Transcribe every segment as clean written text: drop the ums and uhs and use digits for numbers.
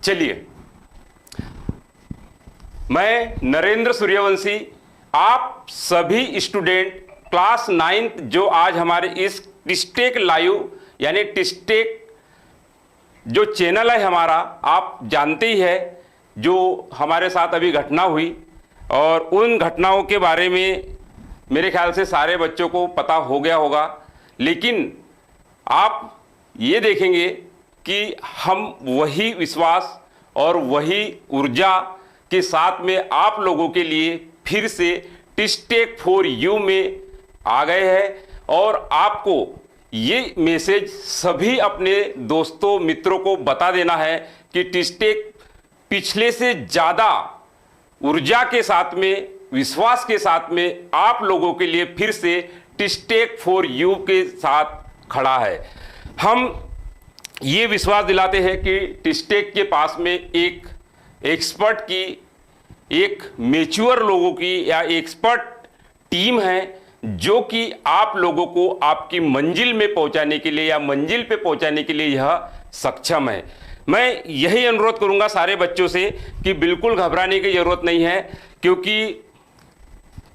चलिए, मैं नरेंद्र सूर्यवंशी, आप सभी स्टूडेंट क्लास 9th जो आज हमारे इस टिस्टेक लाइव यानी टिस्टेक जो चैनल है हमारा, आप जानते ही है जो हमारे साथ अभी घटना हुई, और उन घटनाओं के बारे में मेरे ख्याल से सारे बच्चों को पता हो गया होगा। लेकिन आप ये देखेंगे कि हम वही विश्वास और वही ऊर्जा के साथ में आप लोगों के लिए फिर से टिस्टेक फॉर यू में आ गए हैं, और आपको ये मैसेज सभी अपने दोस्तों मित्रों को बता देना है कि टिस्टेक पिछले से ज़्यादा ऊर्जा के साथ में, विश्वास के साथ में आप लोगों के लिए फिर से टिस्टेक फॉर यू के साथ खड़ा है। हम ये विश्वास दिलाते हैं कि टिस्टेक के पास में एक एक्सपर्ट की, एक मैच्योर लोगों की या एक्सपर्ट टीम है जो कि आप लोगों को आपकी मंजिल में पहुंचाने के लिए या मंजिल पे पहुंचाने के लिए यह सक्षम है। मैं यही अनुरोध करूंगा सारे बच्चों से कि बिल्कुल घबराने की ज़रूरत नहीं है, क्योंकि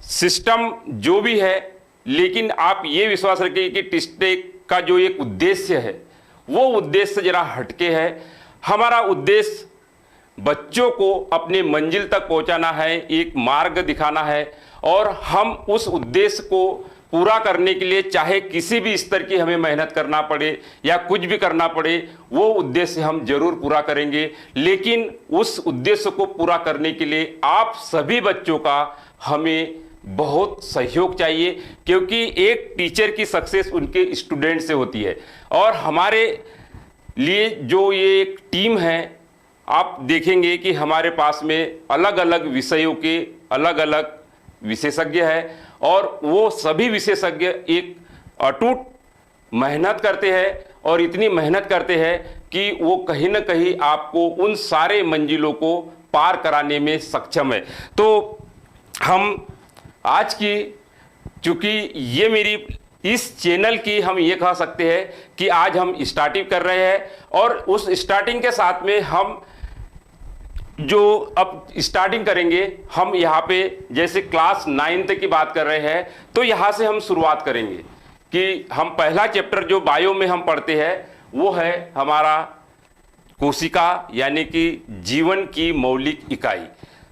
सिस्टम जो भी है, लेकिन आप ये विश्वास रखिए कि टिस्टेक का जो एक उद्देश्य है वो उद्देश्य जरा हटके है। हमारा उद्देश्य बच्चों को अपने मंजिल तक पहुंचाना है, एक मार्ग दिखाना है, और हम उस उद्देश्य को पूरा करने के लिए चाहे किसी भी स्तर की हमें मेहनत करना पड़े या कुछ भी करना पड़े, वो उद्देश्य हम जरूर पूरा करेंगे। लेकिन उस उद्देश्य को पूरा करने के लिए आप सभी बच्चों का हमें बहुत सहयोग चाहिए, क्योंकि एक टीचर की सक्सेस उनके स्टूडेंट से होती है। और हमारे लिए जो ये एक टीम है, आप देखेंगे कि हमारे पास में अलग अलग विषयों के अलग अलग विशेषज्ञ है, और वो सभी विशेषज्ञ एक अटूट मेहनत करते हैं, और इतनी मेहनत करते हैं कि वो कहीं ना कहीं आपको उन सारे मंजिलों को पार कराने में सक्षम है। तो हम आज की, चूँकि ये मेरी इस चैनल की हम ये कह सकते हैं कि आज हम स्टार्टिंग कर रहे हैं, और उस स्टार्टिंग के साथ में हम जो अब स्टार्टिंग करेंगे, हम यहाँ पे जैसे क्लास 9th की बात कर रहे हैं, तो यहाँ से हम शुरुआत करेंगे कि हम पहला चैप्टर जो बायो में हम पढ़ते हैं वो है हमारा कोशिका, यानी कि जीवन की मौलिक इकाई।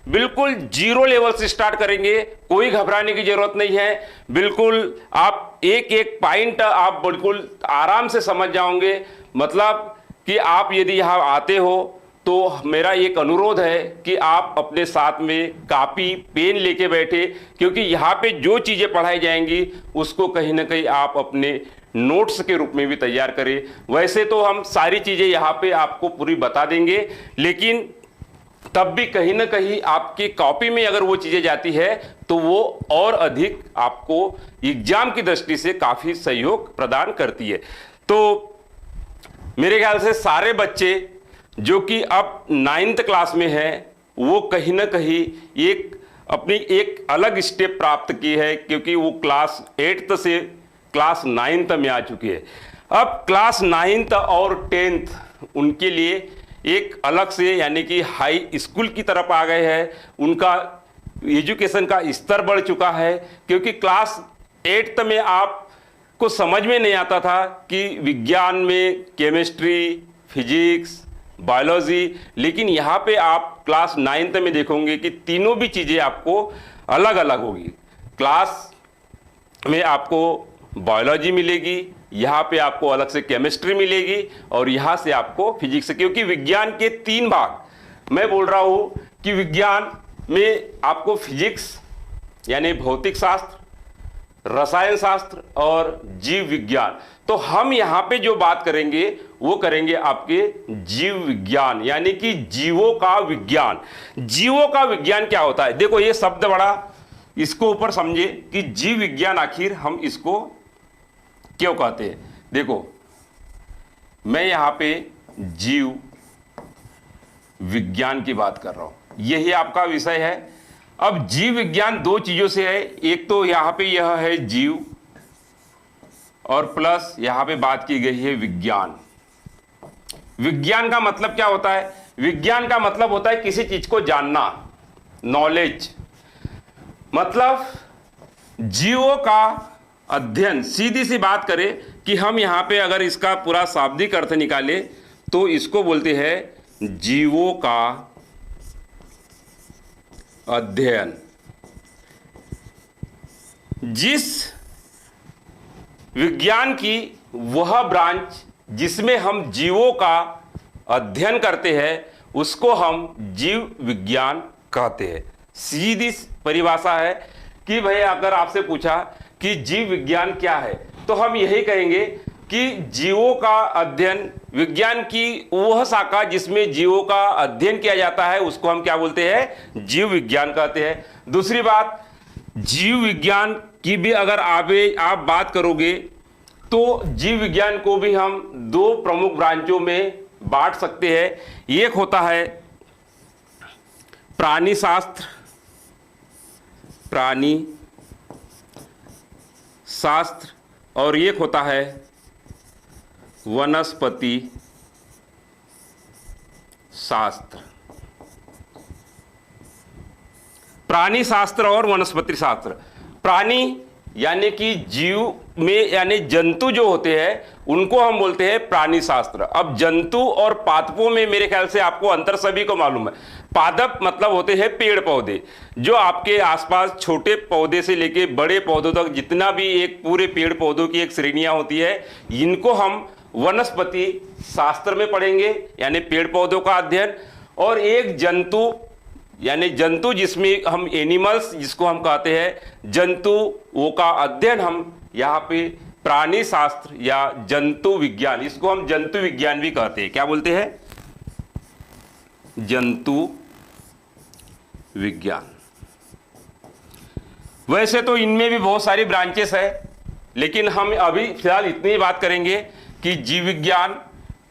बिल्कुल जीरो लेवल से स्टार्ट करेंगे, कोई घबराने की जरूरत नहीं है। बिल्कुल आप एक एक पॉइंट आप बिल्कुल आराम से समझ जाओगे। मतलब कि आप यदि यहाँ आते हो तो मेरा एक अनुरोध है कि आप अपने साथ में कापी पेन लेके बैठे, क्योंकि यहाँ पे जो चीज़ें पढ़ाई जाएंगी उसको कहीं ना कहीं आप अपने नोट्स के रूप में भी तैयार करें। वैसे तो हम सारी चीज़ें यहाँ पे आपको पूरी बता देंगे, लेकिन तब भी कहीं ना कहीं आपकी कॉपी में अगर वो चीज़ें जाती है तो वो और अधिक आपको एग्जाम की दृष्टि से काफ़ी सहयोग प्रदान करती है। तो मेरे ख्याल से सारे बच्चे जो कि अब 9th क्लास में है, वो कहीं ना कहीं एक अपनी एक अलग स्टेप प्राप्त की है, क्योंकि वो क्लास 8th से क्लास 9th में आ चुकी है। अब क्लास 9th और 10th उनके लिए एक अलग से, यानी कि हाई स्कूल की तरफ आ गए हैं। उनका एजुकेशन का स्तर बढ़ चुका है, क्योंकि क्लास 8th में आपको समझ में नहीं आता था कि विज्ञान में केमिस्ट्री, फिजिक्स, बायोलॉजी, लेकिन यहाँ पे आप क्लास 9th में देखोगे कि तीनों भी चीज़ें आपको अलग अलग होगी। क्लास में आपको बायोलॉजी मिलेगी, यहाँ पे आपको अलग से केमिस्ट्री मिलेगी, और यहाँ से आपको फिजिक्स, क्योंकि विज्ञान के 3 भाग मैं बोल रहा हूँ कि विज्ञान में आपको फिजिक्स यानी भौतिक शास्त्र, रसायन शास्त्र और जीव विज्ञान। तो हम यहाँ पे जो बात करेंगे वो करेंगे आपके जीव विज्ञान, यानी कि जीवों का विज्ञान। जीवों का विज्ञान क्या होता है? देखो ये शब्द बड़ा, इसको ऊपर समझे कि जीव विज्ञान आखिर हम इसको क्यों कहते हैं। देखो मैं यहाँ पे जीव विज्ञान की बात कर रहा हूँ, यही आपका विषय है। अब जीव विज्ञान 2 चीजों से है, एक तो यहाँ पे यह है जीव, और प्लस यहाँ पे बात की गई है विज्ञान। विज्ञान का मतलब क्या होता है? विज्ञान का मतलब होता है किसी चीज को जानना, नॉलेज। मतलब जीवों का अध्ययन। सीधी सी बात करें कि हम यहां पे अगर इसका पूरा शाब्दिक अर्थ निकालें तो इसको बोलते हैं जीवों का अध्ययन। जिस विज्ञान की वह ब्रांच जिसमें हम जीवों का अध्ययन करते हैं उसको हम जीव विज्ञान कहते हैं। सीधी परिभाषा है कि भाई अगर आपसे पूछा कि जीव विज्ञान क्या है तो हम यही कहेंगे कि जीवों का अध्ययन, विज्ञान की वह शाखा जिसमें जीवों का अध्ययन किया जाता है उसको हम क्या बोलते हैं, जीव विज्ञान कहते हैं। दूसरी बात, जीव विज्ञान की भी अगर आप बात करोगे तो जीव विज्ञान को भी हम दो प्रमुख ब्रांचों में बांट सकते हैं। एक होता है प्राणी शास्त्र, प्राणी शास्त्र, और एक होता है वनस्पति शास्त्र। प्राणी शास्त्र और वनस्पति शास्त्र। प्राणी यानी कि जीव में यानी जंतु जो होते हैं उनको हम बोलते हैं प्राणी शास्त्र। अब जंतु और पादपों में मेरे ख्याल से आपको अंतर सभी को मालूम है। पादप मतलब होते हैं पेड़ पौधे, जो आपके आसपास छोटे पौधे से लेके बड़े पौधों तक जितना भी एक पूरे पेड़ पौधों की एक श्रेणियां होती है, इनको हम वनस्पति शास्त्र में पढ़ेंगे, यानी पेड़ पौधों का अध्ययन। और एक जंतु यानी जंतु जिसमें हम एनिमल्स जिसको हम कहते हैं जंतुओं का अध्ययन हम यहाँ पे प्राणी शास्त्र या जंतु विज्ञान, इसको हम जंतु विज्ञान भी कहते हैं। क्या बोलते हैं, जंतु विज्ञान। वैसे तो इनमें भी बहुत सारी ब्रांचेस है, लेकिन हम अभी फिलहाल इतनी ही बात करेंगे कि जीव विज्ञान,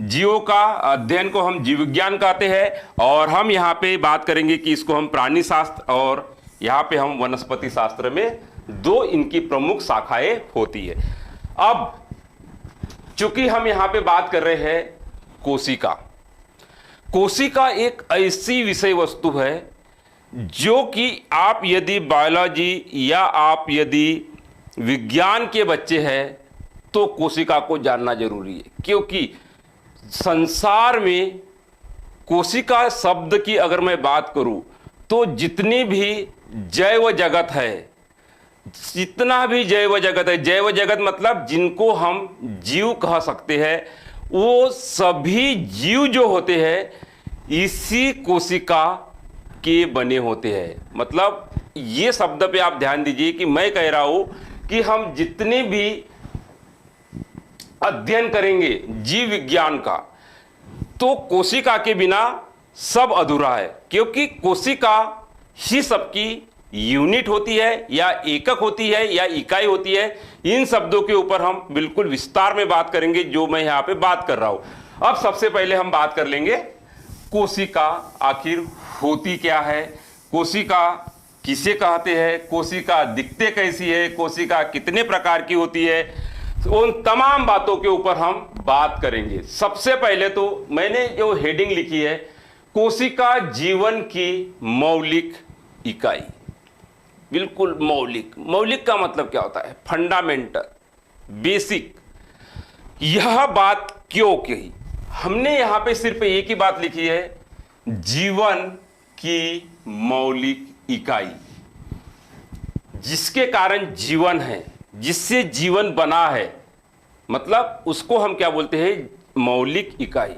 जीवों का अध्ययन को हम जीव विज्ञान कहते हैं। और हम यहाँ पे बात करेंगे कि इसको हम प्राणी शास्त्र और यहाँ पे हम वनस्पति शास्त्र में दो इनकी प्रमुख शाखाएं होती है। अब चूंकि हम यहाँ पे बात कर रहे हैं कोशिका, कोशिका एक ऐसी विषय वस्तु है जो कि आप यदि बायोलॉजी या आप यदि विज्ञान के बच्चे हैं तो कोशिका को जानना जरूरी है। क्योंकि संसार में कोशिका शब्द की अगर मैं बात करूं तो जितनी भी जैव जगत है, जितना भी जैव जगत है, जैव जगत मतलब जिनको हम जीव कह सकते हैं, वो सभी जीव जो होते हैं इसी कोशिका के बने होते हैं। मतलब ये शब्द पे आप ध्यान दीजिए कि मैं कह रहा हूं कि हम जितने भी अध्ययन करेंगे जीव विज्ञान का तो कोशिका के बिना सब अधूरा है। क्योंकि कोशिका ही सबकी यूनिट होती है या एकक होती है या इकाई होती है। इन शब्दों के ऊपर हम बिल्कुल विस्तार में बात करेंगे जो मैं यहां पे बात कर रहा हूं। अब सबसे पहले हम बात कर लेंगे कोशिका आखिर होती क्या है, कोशिका किसे कहते हैं, कोशिका दिखते कैसी है, कोशिका कितने प्रकार की होती है, उन तमाम बातों के ऊपर हम बात करेंगे। सबसे पहले तो मैंने जो हेडिंग लिखी है, कोशिका जीवन की मौलिक इकाई। बिल्कुल मौलिक। मौलिक का मतलब क्या होता है, फंडामेंटल, बेसिक। यह बात क्यों कही हमने यहां पे, सिर्फ एक ही बात लिखी है, जीवन की मौलिक इकाई, जिसके कारण जीवन है, जिससे जीवन बना है, मतलब उसको हम क्या बोलते हैं, मौलिक इकाई।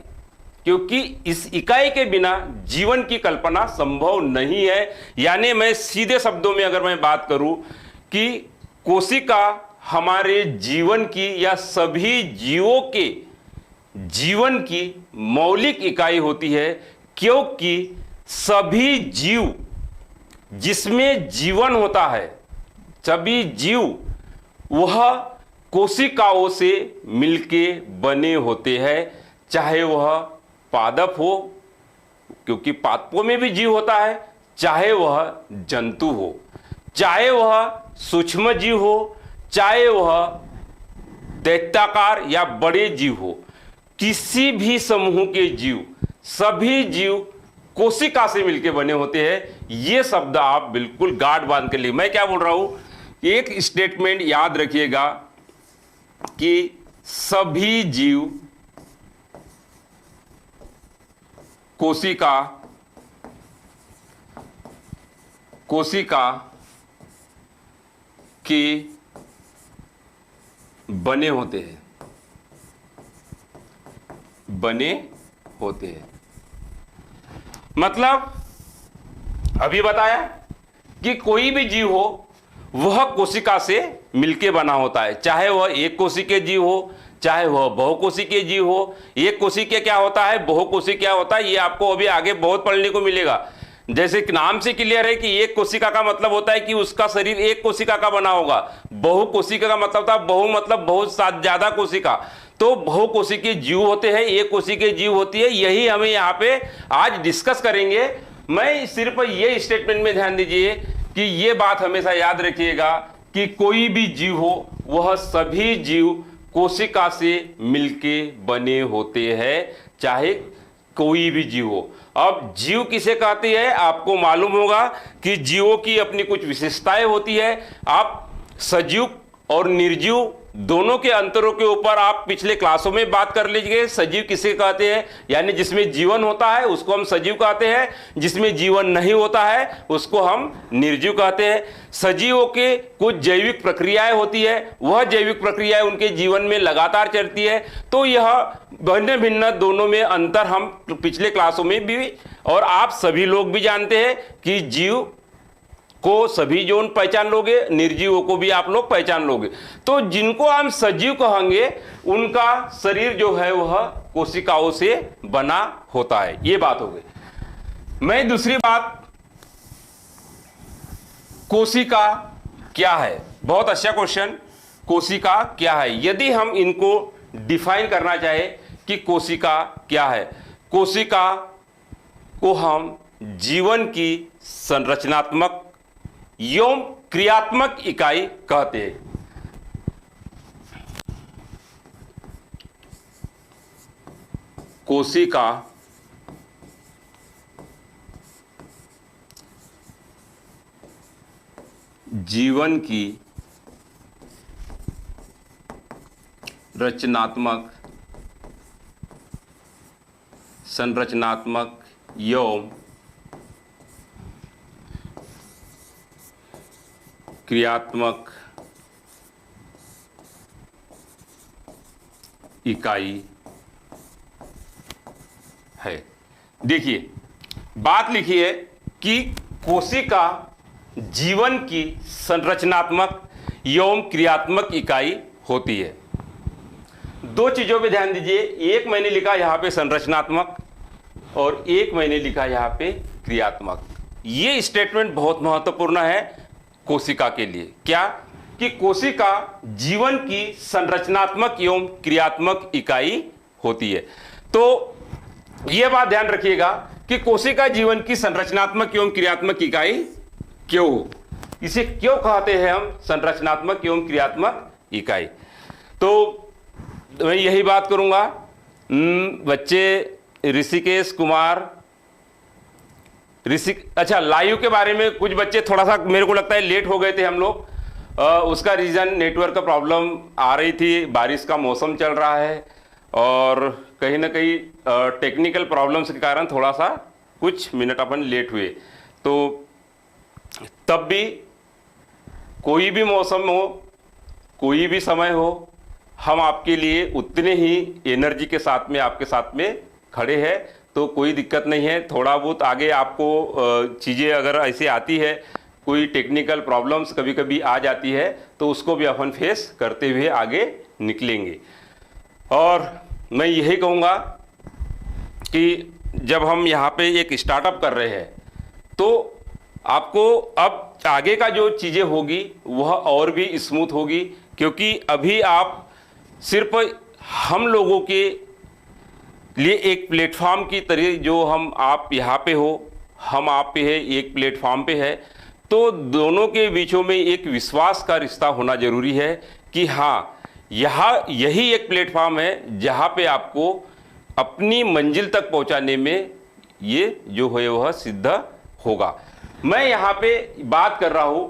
क्योंकि इस इकाई के बिना जीवन की कल्पना संभव नहीं है। यानी मैं सीधे शब्दों में अगर मैं बात करूं कि कोशिका हमारे जीवन की या सभी जीवों के जीवन की मौलिक इकाई होती है। क्योंकि सभी जीव जिसमें जीवन होता है, सभी जीव वह कोशिकाओं से मिलके बने होते हैं। चाहे वह पादप हो, क्योंकि पादपों में भी जीव होता है, चाहे वह जंतु हो, चाहे वह सूक्ष्म जीव हो, चाहे वह दैत्याकार या बड़े जीव हो, किसी भी समूह के जीव सभी जीव कोशिका से मिलकर बने होते हैं। ये शब्द आप बिल्कुल गांठ बांध के लिए, मैं क्या बोल रहा हूं, एक स्टेटमेंट याद रखिएगा कि सभी जीव कोशिका के बने होते हैं, मतलब अभी बताया कि कोई भी जीव हो वह कोशिका से मिलके बना होता है, चाहे वह एक कोशिकीय जीव हो, चाहे वह बहुकोशिकीय जीव हो। एक कोशिकीय क्या होता है, बहुकोशिकीय क्या होता है, ये आपको अभी आगे बहुत पढ़ने को मिलेगा। जैसे नाम से क्लियर है कि एक कोशिका का मतलब होता है कि उसका शरीर एक कोशिका का बना होगा। बहुकोशिका का मतलब था बहु मतलब बहुत ज्यादा कोशिका, तो बहुकोशिकीय जीव होते हैं, एक कोशिकीय जीव होती है। यही हमें यहाँ पे आज डिस्कस करेंगे। मैं सिर्फ ये स्टेटमेंट में ध्यान दीजिए कि ये बात हमेशा याद रखिएगा कि कोई भी जीव हो वह सभी जीव कोशिका से मिलके बने होते हैं, चाहे कोई भी जीव हो। अब जीव किसे कहते हैं, आपको मालूम होगा कि जीवों की अपनी कुछ विशेषताएं होती है। आप सजीव और निर्जीव दोनों के अंतरों के ऊपर आप पिछले क्लासों में बात कर लीजिए। सजीव किसे कहते हैं, यानी जिसमें जीवन होता है उसको हम सजीव कहते हैं, जिसमें जीवन नहीं होता है उसको हम निर्जीव कहते हैं। सजीवों के कुछ जैविक प्रक्रियाएं होती है, वह जैविक प्रक्रियाएं उनके जीवन में लगातार चलती है। तो यह भिन्न भिन्न दोनों में अंतर हम पिछले क्लासों में भी और आप सभी लोग भी जानते हैं कि जीव को सभी जो पहचान लोगे, निर्जीवों को भी आप लोग पहचान लोगे। तो जिनको हम सजीव कहेंगे उनका शरीर जो है वह कोशिकाओं से बना होता है। ये बात हो गई। मैं दूसरी बात, कोशिका क्या है, बहुत अच्छा क्वेश्चन। कोशिका क्या है, यदि हम इनको डिफाइन करना चाहे कि कोशिका क्या है, कोशिका को हम जीवन की संरचनात्मक एवं क्रियात्मक इकाई कहते हैं। कोशिका जीवन की संरचनात्मक एवं क्रियात्मक इकाई है। देखिए बात लिखी है कि कोशिका जीवन की संरचनात्मक एवं क्रियात्मक इकाई होती है। दो चीजों पे ध्यान दीजिए, एक मैंने लिखा यहां पे संरचनात्मक और एक मैंने लिखा यहां पे क्रियात्मक। ये स्टेटमेंट बहुत महत्वपूर्ण है कोशिका के लिए। क्या कि कोशिका जीवन की संरचनात्मक एवं क्रियात्मक इकाई होती है। तो यह बात ध्यान रखिएगा कि कोशिका जीवन की संरचनात्मक एवं क्रियात्मक इकाई क्यों, इसे क्यों कहते हैं हम संरचनात्मक एवं क्रियात्मक इकाई। तो मैं यही बात करूंगा। बच्चे ऋषिकेश कुमार अच्छा लाइव के बारे में कुछ बच्चे थोड़ा सा मेरे को लगता है लेट हो गए थे हम लोग। उसका रीज़न नेटवर्क का प्रॉब्लम आ रही थी, बारिश का मौसम चल रहा है और कहीं ना कहीं टेक्निकल प्रॉब्लम्स के कारण थोड़ा सा कुछ मिनट अपन लेट हुए। तो तब भी कोई भी मौसम हो, कोई भी समय हो, हम आपके लिए उतने ही एनर्जी के साथ में आपके साथ में खड़े हैं। तो कोई दिक्कत नहीं है। थोड़ा बहुत आगे आपको चीज़ें अगर ऐसे आती है, कोई टेक्निकल प्रॉब्लम्स कभी कभी आ जाती है, तो उसको भी अपन फेस करते हुए आगे निकलेंगे। और मैं यही कहूँगा कि जब हम यहाँ पे एक स्टार्टअप कर रहे हैं तो आपको अब आगे का जो चीज़ें होगी वह और भी स्मूथ होगी, क्योंकि अभी आप सिर्फ हम लोगों के लिए एक प्लेटफॉर्म की तरह जो हम आप यहाँ पे हो, हम आप पे है, एक प्लेटफॉर्म पे है। तो दोनों के बीचों में एक विश्वास का रिश्ता होना जरूरी है कि हाँ, यही एक प्लेटफॉर्म है जहाँ पे आपको अपनी मंजिल तक पहुंचाने में ये जो है वह सिद्ध होगा। मैं यहाँ पे बात कर रहा हूं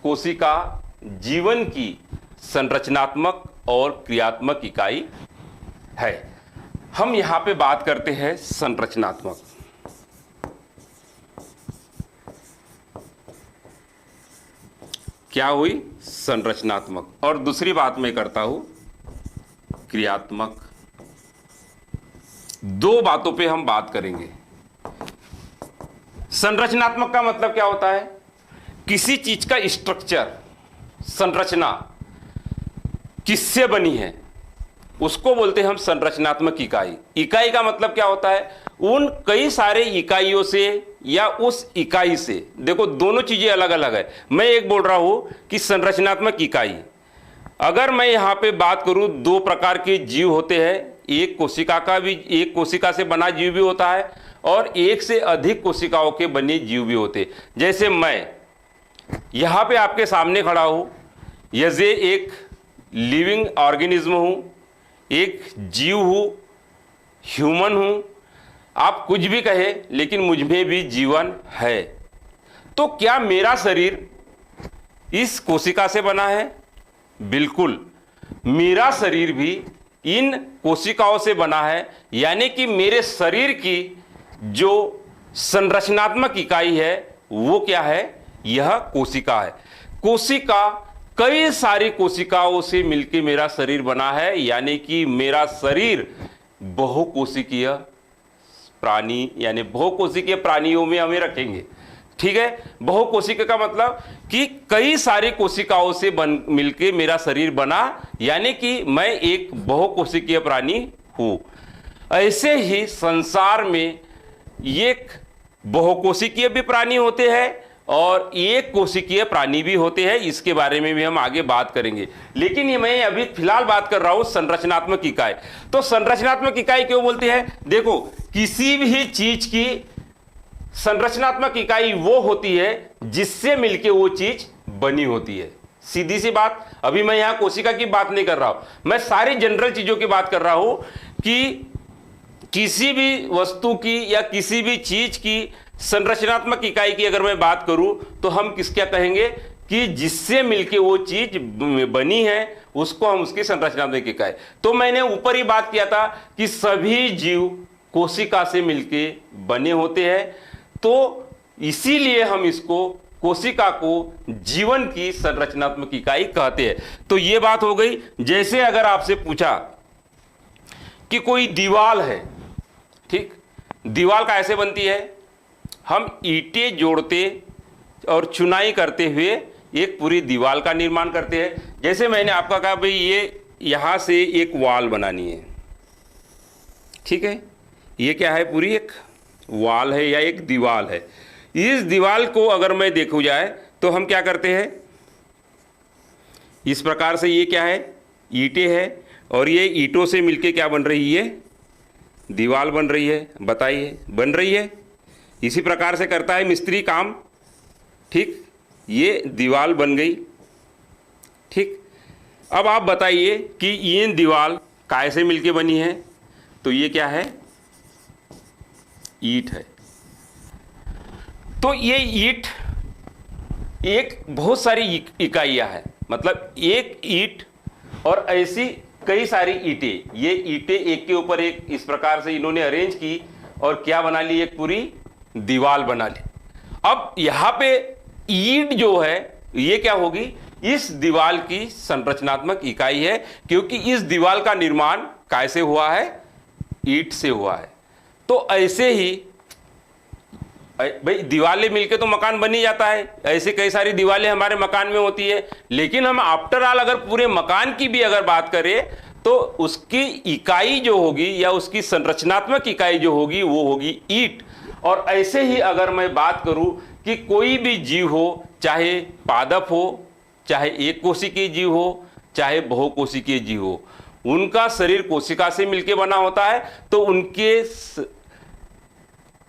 कोशिका जीवन की संरचनात्मक और क्रियात्मक इकाई है। हम यहाँ पे बात करते हैं संरचनात्मक। क्या हुई? संरचनात्मक। और दूसरी बात मैं करता हूं क्रियात्मक। दो बातों पे हम बात करेंगे। संरचनात्मक का मतलब क्या होता है? किसी चीज का स्ट्रक्चर, संरचना किससे बनी है उसको बोलते हैं हम संरचनात्मक इकाई। इकाई का मतलब क्या होता है? उन कई सारे इकाइयों से या उस इकाई से। देखो दोनों चीजें अलग अलग है। मैं एक बोल रहा हूं कि संरचनात्मक इकाई, अगर मैं यहां पे बात करूं, दो प्रकार के जीव होते हैं। एक कोशिका से बना जीव भी होता है और एक से अधिक कोशिकाओं के बने जीव भी होते हैं। जैसे मैं यहां पे आपके सामने खड़ा हूं, ये एक लिविंग ऑर्गेनिज्म हूं, एक जीव हूं, ह्यूमन हूं, आप कुछ भी कहे, लेकिन मुझ में भी जीवन है। तो क्या मेरा शरीर इस कोशिका से बना है? बिल्कुल, मेरा शरीर भी इन कोशिकाओं से बना है। यानी कि मेरे शरीर की जो संरचनात्मक इकाई है वो क्या है? यह कोशिका है। कोशिका कई सारी कोशिकाओं से मिलकर मेरा शरीर बना है। यानी कि मेरा शरीर बहुकोशिकीय प्राणी, यानी बहुकोशिकीय प्राणियों में हमें रखेंगे। ठीक है, बहुकोशिकीय का मतलब कि कई सारी कोशिकाओं से मिलके मेरा शरीर बना, यानी कि मैं एक बहुकोशिकीय प्राणी हूं। ऐसे ही संसार में एक बहुकोशिकीय भी प्राणी होते हैं और एक कोशिकीय प्राणी भी होते हैं। इसके बारे में भी हम आगे बात करेंगे, लेकिन ये मैं अभी फिलहाल बात कर रहा हूं संरचनात्मक इकाई। तो संरचनात्मक इकाई क्यों बोलते हैं? देखो, किसी भी चीज की संरचनात्मक इकाई वो होती है जिससे मिलके वो चीज बनी होती है। सीधी सी बात। अभी मैं यहां कोशिका की बात नहीं कर रहा हूं, मैं सारी जनरल चीजों की बात कर रहा हूं कि किसी भी वस्तु की या किसी भी चीज की संरचनात्मक इकाई की अगर मैं बात करूं तो हम क्या कहेंगे कि जिससे मिलके वो चीज बनी है उसको हम उसकी संरचनात्मक इकाई। तो मैंने ऊपर ही बात किया था कि सभी जीव कोशिका से मिलके बने होते हैं, तो इसीलिए हम इसको कोशिका को जीवन की संरचनात्मक इकाई कहते हैं। तो ये बात हो गई। जैसे अगर आपसे पूछा कि कोई दीवार है, ठीक, दीवार कैसे बनती है? हम ईंटें जोड़ते और चुनाई करते हुए एक पूरी दीवार का निर्माण करते हैं। जैसे मैंने आपका कहा भाई ये यहां से एक वॉल बनानी है, ठीक है, ये क्या है? पूरी एक वॉल है या एक दीवार है। इस दीवार को अगर मैं देखूं जाए तो हम क्या करते हैं? इस प्रकार से ये क्या है? ईंटें है और ये ईंटों से मिलके क्या बन रही है? दीवार बन रही है। बताइए, बन रही है? इसी प्रकार से करता है मिस्त्री काम। ठीक, ये दीवार बन गई। ठीक, अब आप बताइए कि ये दीवार कैसे मिलके बनी है? तो ये क्या है? ईंट है। तो ये ईंट एक बहुत सारी इकाइयां है, मतलब एक ईंट और ऐसी कई सारी ईंटें। ये ईंटें एक के ऊपर एक इस प्रकार से इन्होंने अरेंज की और क्या बना ली? एक पूरी दीवार बना ली। अब यहां पे ईंट जो है ये क्या होगी? इस दीवार की संरचनात्मक इकाई है, क्योंकि इस दीवार का निर्माण कैसे हुआ है? ईंट से हुआ है। तो ऐसे ही भाई दीवारें मिलके तो मकान बन ही जाता है। ऐसे कई सारी दीवारें हमारे मकान में होती है, लेकिन हम आफ्टर ऑल अगर पूरे मकान की भी अगर बात करें तो उसकी इकाई जो होगी या उसकी संरचनात्मक इकाई जो होगी वो होगी ईंट। और ऐसे ही अगर मैं बात करूं कि कोई भी जीव हो, चाहे पादप हो, चाहे एक कोशिकीय जीव हो, चाहे बहुकोशिकीय जीव हो, उनका शरीर कोशिका से मिलकर बना होता है। तो उनके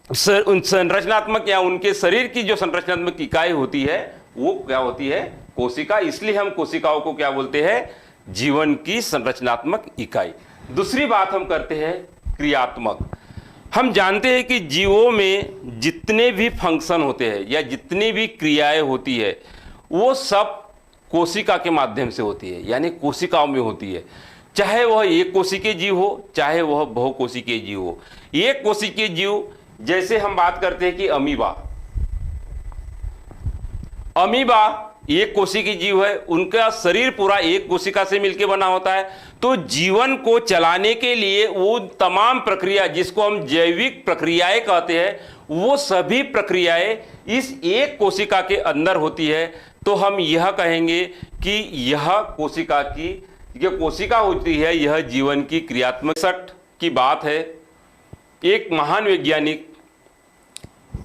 संरचनात्मक या उनके शरीर की जो संरचनात्मक इकाई होती है वो क्या होती है? कोशिका। इसलिए हम कोशिकाओं को क्या बोलते हैं? जीवन की संरचनात्मक इकाई। दूसरी बात हम करते हैं क्रियात्मक। हम जानते हैं कि जीवों में जितने भी फंक्शन होते हैं या जितनी भी क्रियाएं होती है वो सब कोशिका के माध्यम से होती है, यानी कोशिकाओं में होती है। चाहे वह एक कोशिकीय जीव हो, चाहे वह बहुकोशिकीय जीव हो। एक कोशिकीय जीव जैसे हम बात करते हैं कि अमीबा एक कोशिकीय जीव है, उनका शरीर पूरा एक कोशिका से मिलकर बना होता है। तो जीवन को चलाने के लिए वो तमाम प्रक्रिया जिसको हम जैविक प्रक्रियाएं कहते हैं, वो सभी प्रक्रियाएं इस एक कोशिका के अंदर होती है। तो हम यह कहेंगे कि यह कोशिका की जो कोशिका होती है यह जीवन की क्रियात्मक सट की बात है। एक महान वैज्ञानिक,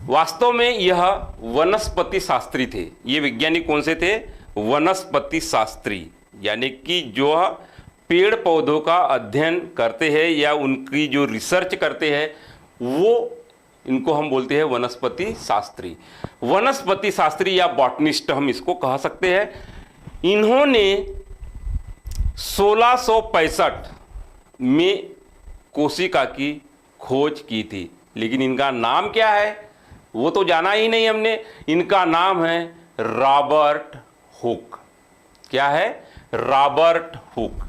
वास्तव में यह वनस्पति शास्त्री थे। ये वैज्ञानिक कौन से थे? वनस्पति शास्त्री, यानी कि जो पेड़ पौधों का अध्ययन करते हैं या उनकी जो रिसर्च करते हैं वो इनको हम बोलते हैं वनस्पति शास्त्री। वनस्पति शास्त्री या बॉटनिस्ट हम इसको कह सकते हैं। इन्होंने 1665 में कोशिका की खोज की थी, लेकिन इनका नाम क्या है वो तो जाना ही नहीं हमने। इनका नाम है रॉबर्ट हुक। क्या है? Robert Hooke.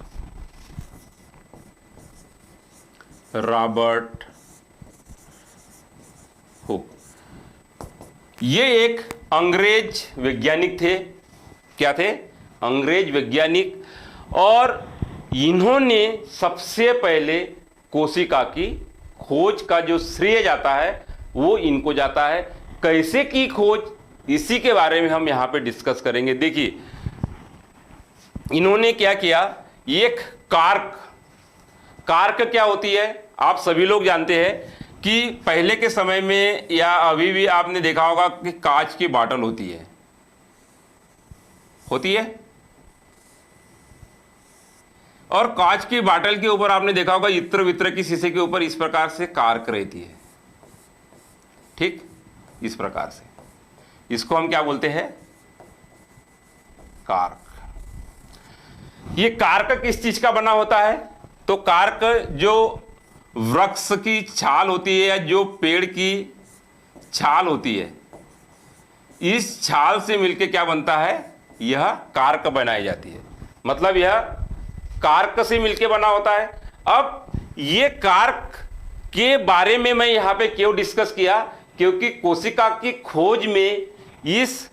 रॉबर्ट हुक ये एक अंग्रेज वैज्ञानिक थे। क्या थे? अंग्रेज वैज्ञानिक। और इन्होंने सबसे पहले कोशिका की खोज का जो श्रेय जाता है वो इनको जाता है। कैसे की खोज, इसी के बारे में हम यहां पे डिस्कस करेंगे। देखिए इन्होंने क्या किया, एक कार्क क्या होती है आप सभी लोग जानते हैं कि पहले के समय में या अभी भी आपने देखा होगा कि कांच की बाटल होती है और कांच की बाटल के ऊपर आपने देखा होगा इत्र वित्र की शीशे के ऊपर इस प्रकार से कार्क रहती है। ठीक, इस प्रकार से इसको हम क्या बोलते हैं? कार्क। ये कार्क किस चीज का बना होता है? तो कार्क जो वृक्ष की छाल होती है या जो पेड़ की छाल होती है, इस छाल से मिलके क्या बनता है? यह कार्क बनाई जाती है। मतलब यह कार्क से मिलके बना होता है। अब ये कार्क के बारे में मैं यहां पे क्यों डिस्कस किया? क्योंकि कोशिका की खोज में इस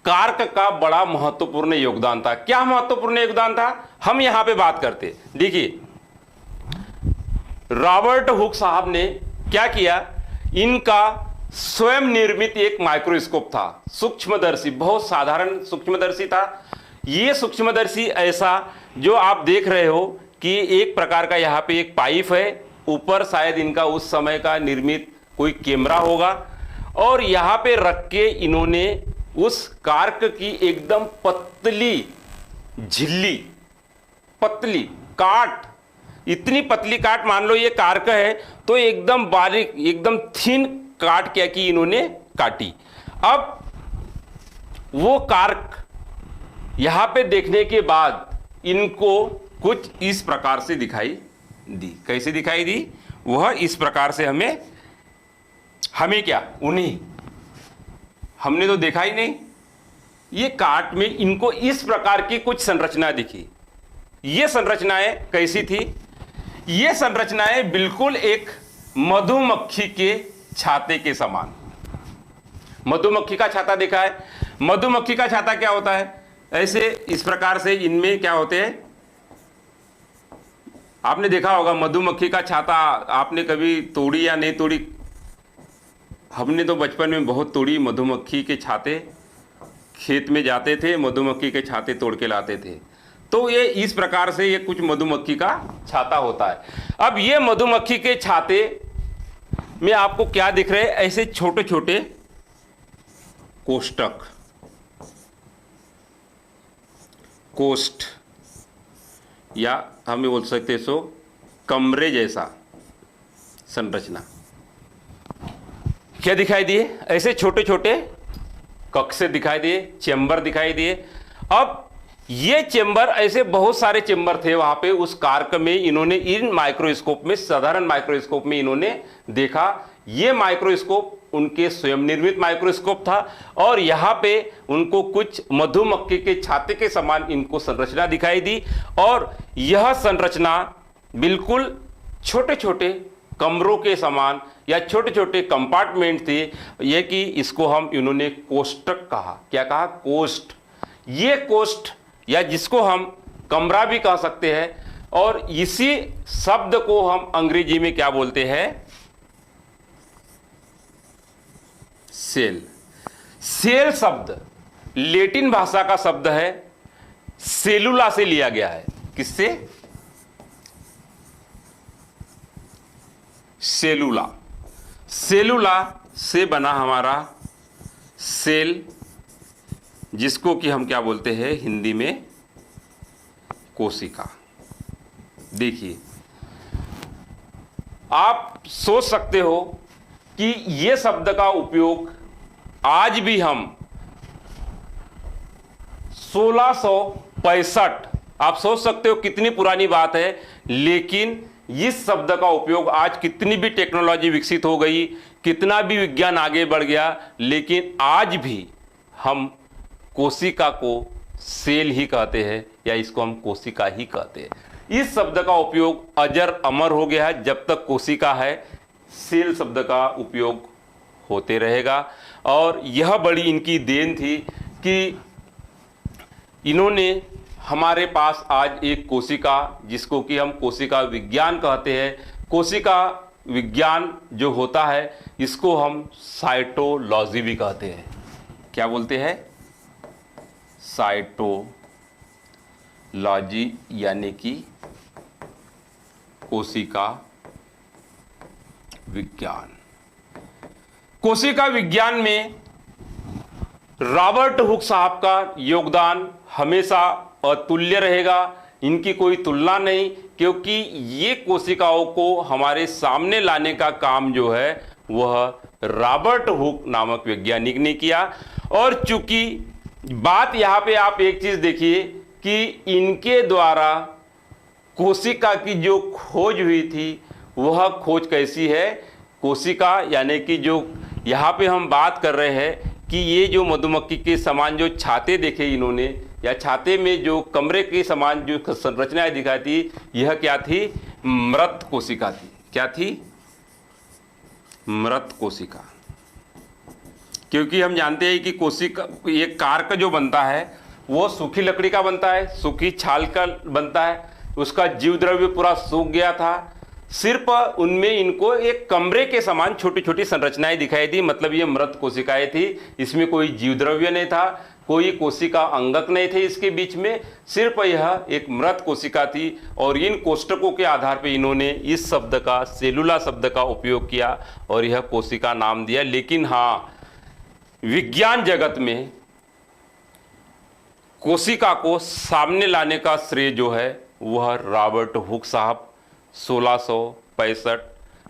कार्क का बड़ा महत्वपूर्ण योगदान था। क्या महत्वपूर्ण योगदान था हम यहां पे बात करते। देखिए रॉबर्ट हुक साहब ने क्या किया, इनका स्वयं निर्मित एक माइक्रोस्कोप था, सूक्ष्मदर्शी, बहुत साधारण सूक्ष्मदर्शी था। ये सूक्ष्मदर्शी ऐसा जो आप देख रहे हो कि एक प्रकार का यहाँ पे एक पाइप है, ऊपर शायद इनका उस समय का निर्मित कोई कैमरा होगा और यहाँ पे रख के इन्होंने उस कार्क की एकदम पतली झिल्ली, पतली काट, इतनी पतली काट, मान लो ये कार्क है तो एकदम बारीक, एकदम थिन काट क्या की इन्होंने काटी। अब वो कार्क यहां पे देखने के बाद इनको कुछ इस प्रकार से दिखाई दी। कैसे दिखाई दी? वह इस प्रकार से हमें क्या, उन्हें हमने तो देखा ही नहीं। ये काट में इनको इस प्रकार की कुछ संरचनाएं दिखी। ये संरचनाएं कैसी थी? ये संरचनाएं बिल्कुल एक मधुमक्खी के छाते के समान। मधुमक्खी का छाता देखा है? मधुमक्खी का छाता क्या होता है? ऐसे इस प्रकार से इनमें क्या होते हैं, आपने देखा होगा मधुमक्खी का छाता। आपने कभी तोड़ी या नहीं तोड़ी? हमने तो बचपन में बहुत तोड़ी मधुमक्खी के छाते। खेत में जाते थे, मधुमक्खी के छाते तोड़ के लाते थे। तो ये इस प्रकार से ये कुछ मधुमक्खी का छाता होता है। अब ये मधुमक्खी के छाते में आपको क्या दिख रहे हैं? ऐसे छोटे छोटे कोष्ठक, कोष्ठ, या हम ये बोल सकते सो कमरे जैसा संरचना। क्या दिखाई दिए? ऐसे छोटे छोटे कक्ष दिखाई दिए, चैम्बर दिखाई दिए। अब ये चेंबर, ऐसे बहुत सारे चेंबर थे वहां पे उस कार्क में। इन्होंने इन माइक्रोस्कोप में, साधारण माइक्रोस्कोप में इन्होंने देखा। ये माइक्रोस्कोप उनके स्वयं निर्मित माइक्रोस्कोप था और यहां पे उनको कुछ मधुमक्खी के छाते के समान इनको संरचना दिखाई दी। और यह संरचना बिल्कुल छोटे छोटे कमरों के समान या छोटे छोटे कंपार्टमेंट थे। यह कि इसको हम इन्होंने कोष्ठक कहा। क्या कहा? कोष्ठ। ये कोष्ठ या जिसको हम कमरा भी कह सकते हैं, और इसी शब्द को हम अंग्रेजी में क्या बोलते हैं? सेल। सेल शब्द लैटिन भाषा का शब्द है, सेलुला से लिया गया है। किससे? सेलुला। सेलुला से बना हमारा सेल, जिसको कि हम क्या बोलते हैं हिंदी में? कोशिका। देखिए, आप सोच सकते हो कि यह शब्द का उपयोग आज भी हम 1665, आप सोच सकते हो कितनी पुरानी बात है, लेकिन इस शब्द का उपयोग आज कितनी भी टेक्नोलॉजी विकसित हो गई, कितना भी विज्ञान आगे बढ़ गया, लेकिन आज भी हम कोशिका को सेल ही कहते हैं या इसको हम कोशिका ही कहते हैं। इस शब्द का उपयोग अजर अमर हो गया है। जब तक कोशिका है, सेल शब्द का उपयोग होते रहेगा। और यह बड़ी इनकी देन थी कि इन्होंने हमारे पास आज एक कोशिका, जिसको कि हम कोशिका विज्ञान कहते हैं, कोशिका विज्ञान जो होता है इसको हम साइटोलॉजी भी कहते हैं। क्या बोलते हैं? साइटोलॉजी, यानी कि कोशिका विज्ञान। कोशिका विज्ञान में रॉबर्ट हुक साहब का योगदान हमेशा अतुल्य रहेगा। इनकी कोई तुलना नहीं, क्योंकि ये कोशिकाओं को हमारे सामने लाने का काम जो है वह रॉबर्ट हुक नामक वैज्ञानिक ने किया। और चूंकि बात यहां पे आप एक चीज देखिए कि इनके द्वारा कोशिका की जो खोज हुई थी वह खोज कैसी है? कोशिका यानी कि जो यहां पे हम बात कर रहे हैं कि ये जो मधुमक्खी के समान जो छाते देखे इन्होंने, या छाते में जो कमरे के समान जो संरचनाएं दिखाई थी, यह क्या थी? मृत कोशिका थी। क्या थी? मृत कोशिका। क्योंकि हम जानते हैं कि कोशिका, ये कार्क जो बनता है वो सूखी लकड़ी का बनता है, सूखी छाल का बनता है। उसका जीव द्रव्य पूरा सूख गया था, सिर्फ उनमें इनको एक कमरे के समान छोटी छोटी संरचनाएं दिखाई दी। मतलब ये मृत कोशिकाएं थी, इसमें कोई जीव द्रव्य नहीं था, कोई कोशिका अंगक नहीं थे इसके बीच में, सिर्फ यह एक मृत कोशिका थी। और इन कोष्ठकों के आधार पर इन्होंने इस शब्द का, सेलुला शब्द का उपयोग किया और यह कोशिका नाम दिया। लेकिन हाँ, विज्ञान जगत में कोशिका को सामने लाने का श्रेय जो है वह रॉबर्ट हुक साहब 1665,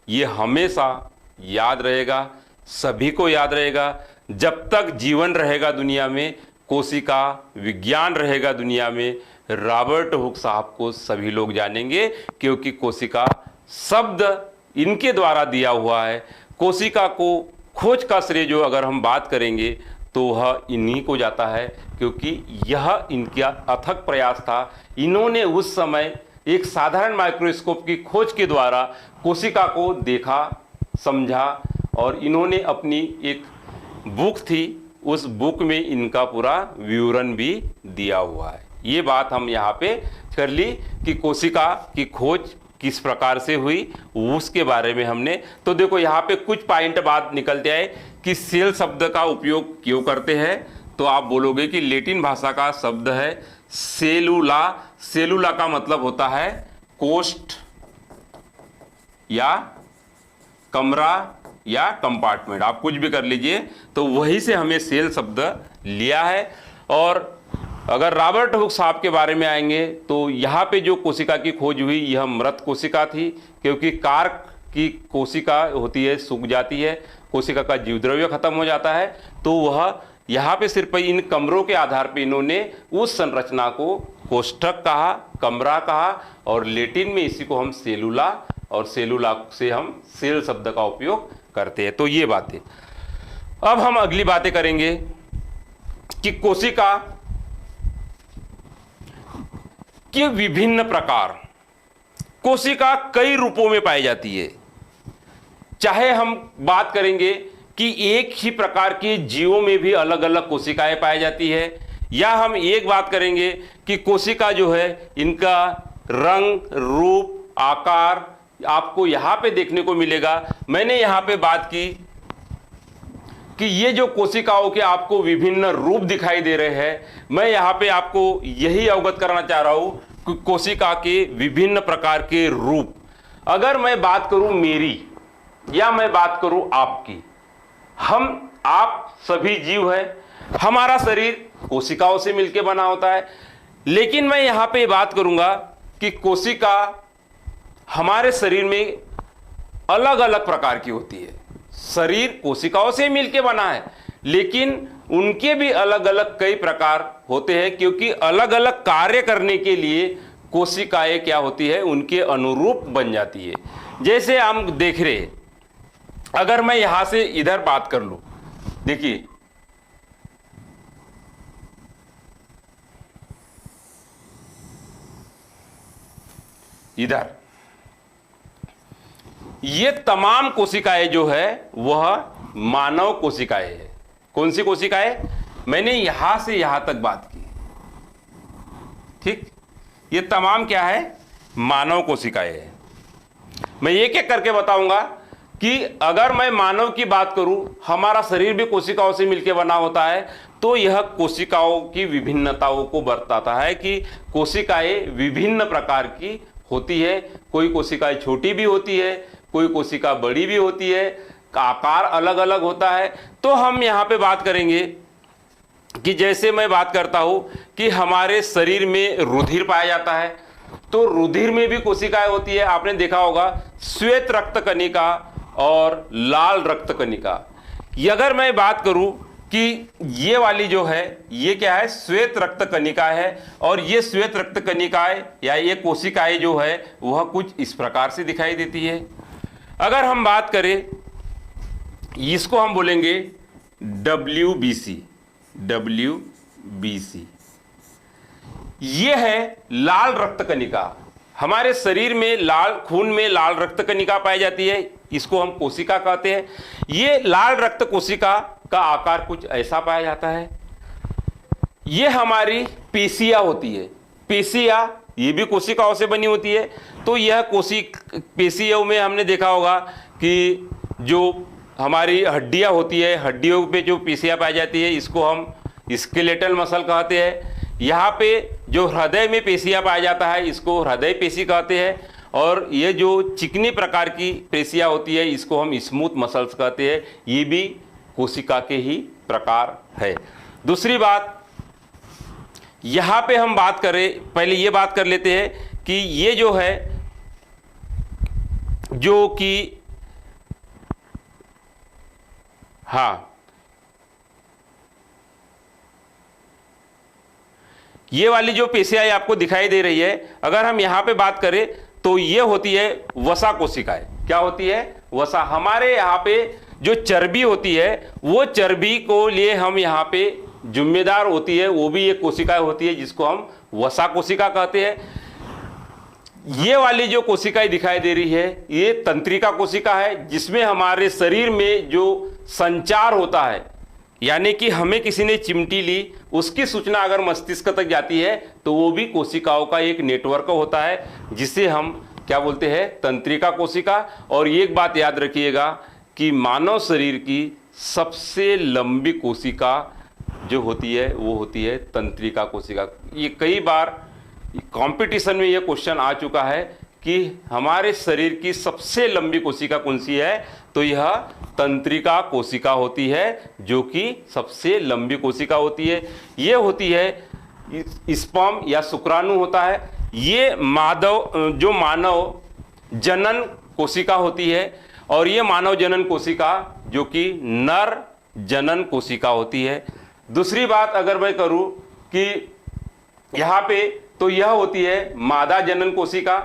ये हमेशा याद रहेगा, सभी को याद रहेगा। जब तक जीवन रहेगा दुनिया में, कोशिका विज्ञान रहेगा दुनिया में, रॉबर्ट हुक साहब को सभी लोग जानेंगे, क्योंकि कोशिका शब्द इनके द्वारा दिया हुआ है। कोशिका को खोज का श्रेय जो अगर हम बात करेंगे तो वह इन्हीं को जाता है, क्योंकि यह इनका अथक प्रयास था। इन्होंने उस समय एक साधारण माइक्रोस्कोप की खोज के द्वारा कोशिका को देखा, समझा, और इन्होंने अपनी एक बुक थी, उस बुक में इनका पूरा विवरण भी दिया हुआ है। ये बात हम यहाँ पे कर ली कि कोशिका की खोज किस प्रकार से हुई, उसके बारे में हमने। तो देखो यहाँ पे कुछ पॉइंट बात निकलते आए कि सेल शब्द का उपयोग क्यों करते हैं। तो आप बोलोगे कि लैटिन भाषा का शब्द है सेलुला। सेलुला का मतलब होता है कोष्ठ या कमरा या कंपार्टमेंट, आप कुछ भी कर लीजिए। तो वहीं से हमें सेल शब्द लिया है। और अगर रॉबर्ट हुक साहब के बारे में आएंगे तो यहाँ पे जो कोशिका की खोज हुई यह मृत कोशिका थी, क्योंकि कार्क की कोशिका होती है, सूख जाती है, कोशिका का जीव द्रव्य खत्म हो जाता है, तो वह यहाँ पे सिर्फ इन कमरों के आधार पे इन्होंने उस संरचना को कोष्ठक कहा, कमरा कहा, और लैटिन में इसी को हम सेलुला, और सेलुला से हम सेल शब्द का उपयोग करते हैं। तो ये बातें। अब हम अगली बातें करेंगे कि कोशिका के विभिन्न प्रकार। कोशिका कई रूपों में पाई जाती है। चाहे हम बात करेंगे कि एक ही प्रकार के जीवों में भी अलग अलग कोशिकाएं पाई जाती है, या हम एक बात करेंगे कि कोशिका जो है इनका रंग, रूप, आकार आपको यहां पे देखने को मिलेगा। मैंने यहां पे बात की कि ये जो कोशिकाओं के आपको विभिन्न रूप दिखाई दे रहे हैं, मैं यहां पे आपको यही अवगत करना चाह रहा हूं कि कोशिका के विभिन्न प्रकार के रूप। अगर मैं बात करूं मेरी, या मैं बात करूं आपकी, आप सभी जीव हैं, हमारा शरीर कोशिकाओं से मिलकर बना होता है। लेकिन मैं यहां पे बात करूंगा कि कोशिका हमारे शरीर में अलग अलग प्रकार की होती है। शरीर कोशिकाओं से मिलकर बना है, लेकिन उनके भी अलग अलग कई प्रकार होते हैं, क्योंकि अलग अलग कार्य करने के लिए कोशिकाएं क्या होती है, उनके अनुरूप बन जाती है। जैसे हम देख रहे हैं, अगर मैं यहां से इधर बात कर लूं, देखिए इधर, ये तमाम कोशिकाएं जो है वह मानव कोशिकाएं है। कौन सी कोशिकाएं? मैंने यहां से यहां तक बात की, ठीक। ये तमाम क्या है? मानव कोशिकाएं है। मैं एक एक करके बताऊंगा कि अगर मैं मानव की बात करूं, हमारा शरीर भी कोशिकाओं से मिलकर बना होता है, तो यह कोशिकाओं की विभिन्नताओं को बताता है कि कोशिकाएं विभिन्न प्रकार की होती है। कोई कोशिकाएं छोटी भी होती है, कोई कोशिका बड़ी भी होती है, आकार अलग अलग होता है। तो हम यहाँ पे बात करेंगे कि जैसे मैं बात करता हूं कि हमारे शरीर में रुधिर पाया जाता है, तो रुधिर में भी कोशिकाएं होती है। आपने देखा होगा श्वेत रक्त कणिका और लाल रक्त कणिका। अगर मैं बात करूं कि ये वाली जो है ये क्या है? श्वेत रक्त कणिका है, और ये श्वेत रक्त कणिकाएं या ये कोशिकाएं जो है वह कुछ इस प्रकार से दिखाई देती है। अगर हम बात करें, इसको हम बोलेंगे WBC। ये है लाल रक्त कणिका। हमारे शरीर में लाल खून में लाल रक्त कणिका पाई जाती है, इसको हम कोशिका कहते हैं। ये लाल रक्त कोशिका का आकार कुछ ऐसा पाया जाता है। ये हमारी पेशियां होती है। पेशियां ये भी कोशिकाओं से बनी होती है। तो यह पेशियों में हमने देखा होगा कि जो हमारी हड्डियां होती है, हड्डियों पे जो पेशियां पाई जाती है, इसको हम स्केलेटल मसल कहते हैं। यहाँ पे जो हृदय में पेशियां पाया जाता है, इसको हृदय पेशी कहते हैं। और ये जो चिकनी प्रकार की पेशियां होती है, इसको हम स्मूथ मसल्स कहते हैं। ये भी कोशिका के ही प्रकार है। दूसरी बात, यहाँ पे हम बात करें, पहले ये बात कर लेते हैं कि ये जो है, जो कि हाँ, ये वाली जो पेशियां आपको दिखाई दे रही है, अगर हम यहां पे बात करें तो ये होती है वसा कोशिकाएं। क्या होती है? वसा। हमारे यहाँ पे जो चर्बी होती है, वो चर्बी को लिए हम यहाँ पे जिम्मेदार होती है, वो भी एक कोशिका होती है, जिसको हम वसा कोशिका कहते हैं। ये वाली जो कोशिकाएं दिखाई दे रही है, ये तंत्रिका कोशिका है, जिसमें हमारे शरीर में जो संचार होता है, यानी कि हमें किसी ने चिमटी ली, उसकी सूचना अगर मस्तिष्क तक जाती है, तो वो भी कोशिकाओं का एक नेटवर्क होता है, जिसे हम क्या बोलते हैं? तंत्रिका कोशिका। और एक बात याद रखिएगा कि मानव शरीर की सबसे लंबी कोशिका जो होती है वो होती है तंत्रिका कोशिका। ये कई बार कंपटीशन में ये क्वेश्चन आ चुका है कि हमारे शरीर की सबसे लंबी कोशिका कौन सी है? तो यह तंत्रिका कोशिका होती है, जो कि सबसे लंबी कोशिका होती है। ये होती है स्पर्म या शुक्राणु होता है। ये मानव जनन कोशिका होती है, और ये मानव जनन कोशिका जो कि नर जनन कोशिका होती है। दूसरी बात अगर मैं करूं कि यहाँ पे तो यह होती है मादा जनन कोशिका,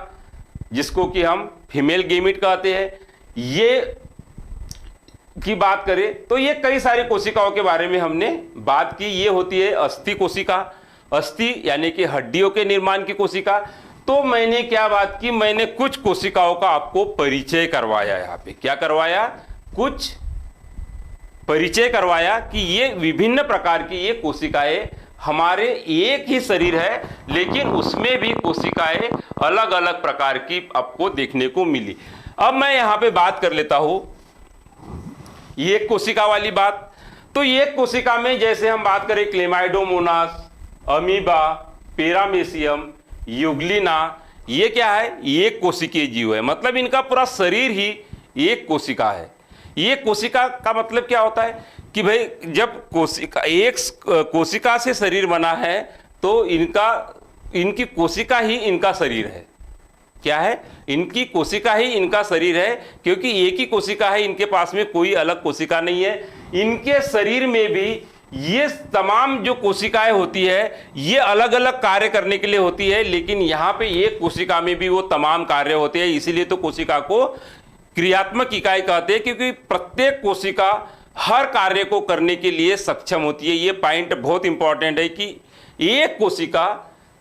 जिसको कि हम फीमेल गेमिट कहते हैं। ये की बात करें तो ये कई सारी कोशिकाओं के बारे में हमने बात की। ये होती है अस्थि कोशिका, अस्थि यानी कि हड्डियों के निर्माण की कोशिका। तो मैंने क्या बात की, मैंने कुछ कोशिकाओं का आपको परिचय करवाया। यहाँ पे क्या करवाया, कुछ परिचय करवाया कि ये विभिन्न प्रकार की ये कोशिकाएं हमारे एक ही शरीर है, लेकिन उसमें भी कोशिकाएं अलग अलग प्रकार की आपको देखने को मिली। अब मैं यहां पे बात कर लेता हूं ये कोशिका वाली बात। तो ये कोशिका में जैसे हम बात करें क्लेमाइडोमोनास, अमीबा, पैरामेसियम, यूग्लिना, ये क्या है, ये कोशिकीय जीव है। मतलब इनका पूरा शरीर ही एक कोशिका है। ये कोशिका का मतलब क्या होता है कि भाई जब कोशिका, एक कोशिका से शरीर बना है तो इनकी कोशिका ही इनका शरीर है। क्या है, इनकी कोशिका ही इनका शरीर है, क्योंकि एक ही कोशिका है, इनके पास में कोई अलग कोशिका नहीं है। इनके शरीर में भी ये तमाम जो कोशिकाएं होती है ये अलग अलग कार्य करने के लिए होती है, लेकिन यहाँ पे एक कोशिका में भी वो तमाम कार्य होते हैं। इसीलिए तो कोशिका को क्रियात्मक इकाई कहते हैं, क्योंकि प्रत्येक कोशिका हर कार्य को करने के लिए सक्षम होती है। ये पॉइंट बहुत इंपॉर्टेंट है कि एक कोशिका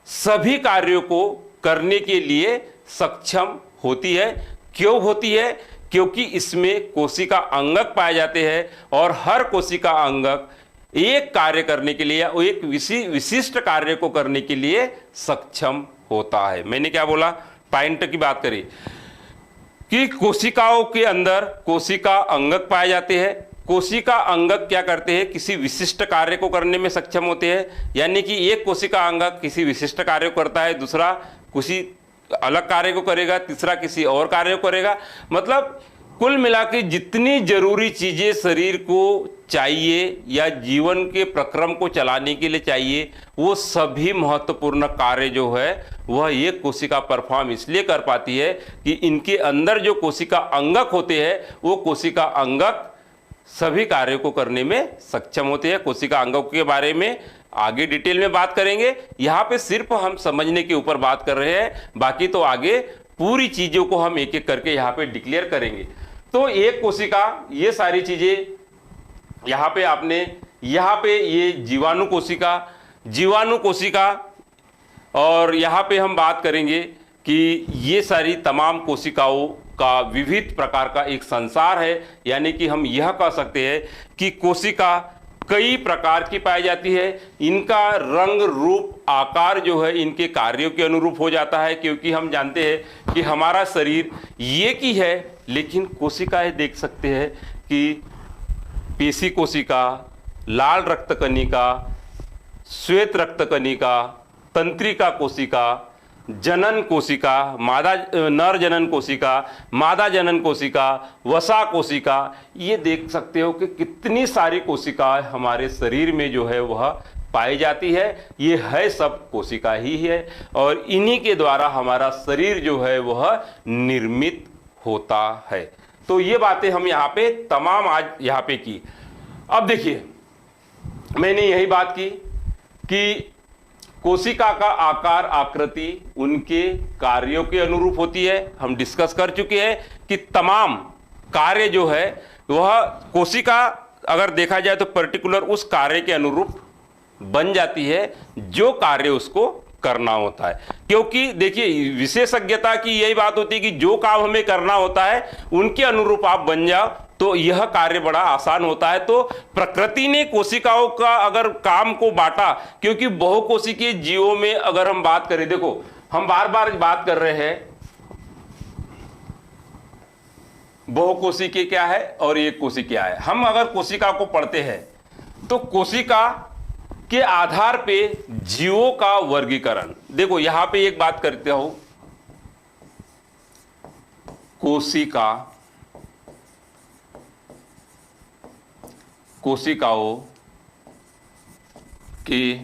सभी कार्यों को करने के लिए सक्षम होती है। क्यों होती है, क्योंकि इसमें कोशिका अंगक पाए जाते हैं और हर कोशिका अंगक एक कार्य करने के लिए, एक विशिष्ट कार्य को करने के लिए सक्षम होता है। मैंने क्या बोला, पॉइंट की बात करी कि कोशिकाओं के अंदर कोशिका अंगक पाए जाते हैं। कोशिका अंगक क्या करते हैं, किसी विशिष्ट कार्य को करने में सक्षम होते हैं। यानी कि एक कोशिका अंगक किसी विशिष्ट कार्य को करता है, दूसरा किसी अलग कार्य को करेगा, तीसरा किसी और कार्य को करेगा। मतलब कुल मिला के जितनी जरूरी चीजें शरीर को चाहिए या जीवन के प्रक्रम को चलाने के लिए चाहिए, वो सभी महत्वपूर्ण कार्य जो है वह एक कोशिका परफॉर्म इसलिए कर पाती है कि इनके अंदर जो कोशिका अंगक होते हैं वो कोशिका अंगक सभी कार्यों को करने में सक्षम होते हैं। कोशिका अंगों के बारे में आगे डिटेल में बात करेंगे, यहाँ पे सिर्फ हम समझने के ऊपर बात कर रहे हैं, बाकी तो आगे पूरी चीजों को हम एक एक करके यहाँ पे डिक्लेयर करेंगे। तो एक कोशिका, ये सारी चीजें यहाँ पे आपने, यहाँ पे ये जीवाणु कोशिका, और यहाँ पे हम बात करेंगे कि ये सारी तमाम कोशिकाओं का विविध प्रकार का एक संसार है। यानी कि हम यह कह सकते हैं कि कोशिका कई प्रकार की पाई जाती है। इनका रंग, रूप, आकार जो है इनके कार्यों के अनुरूप हो जाता है, क्योंकि हम जानते हैं कि हमारा शरीर एक ही है, लेकिन कोशिकाएं देख सकते हैं कि पेशी कोशिका, लाल रक्त कणिका, श्वेत रक्त कणिका, तंत्रिका कोशिका, जनन कोशिका, नर जनन कोशिका, मादा जनन कोशिका, वसा कोशिका, ये देख सकते हो कि कितनी सारी कोशिकाएं हमारे शरीर में जो है वह पाई जाती है। ये है सब कोशिका ही है, और इन्हीं के द्वारा हमारा शरीर जो है वह निर्मित होता है। तो ये बातें हम यहाँ पे तमाम आज यहाँ पे की। अब देखिए, मैंने यही बात की कि कोशिका का आकार, आकृति उनके कार्यों के अनुरूप होती है। हम डिस्कस कर चुके हैं कि तमाम कार्य जो है वह कोशिका अगर देखा जाए तो पर्टिकुलर उस कार्य के अनुरूप बन जाती है जो कार्य उसको करना होता है। क्योंकि देखिए, विशेषज्ञता की यही बात होती है कि जो काम हमें करना होता है उनके अनुरूप आप बन जाओ तो यह कार्य बड़ा आसान होता है। तो प्रकृति ने कोशिकाओं का अगर काम को बांटा, क्योंकि बहुकोशिकीय जीवों में अगर हम बात करें, देखो हम बार बार बात कर रहे हैं बहुकोशिकीय क्या है और एक कोशिकीय क्या है। हम अगर कोशिका को पढ़ते हैं तो कोशिका के आधार पे जीवों का वर्गीकरण, देखो यहां पे एक बात करते हो, कोशिकाओं के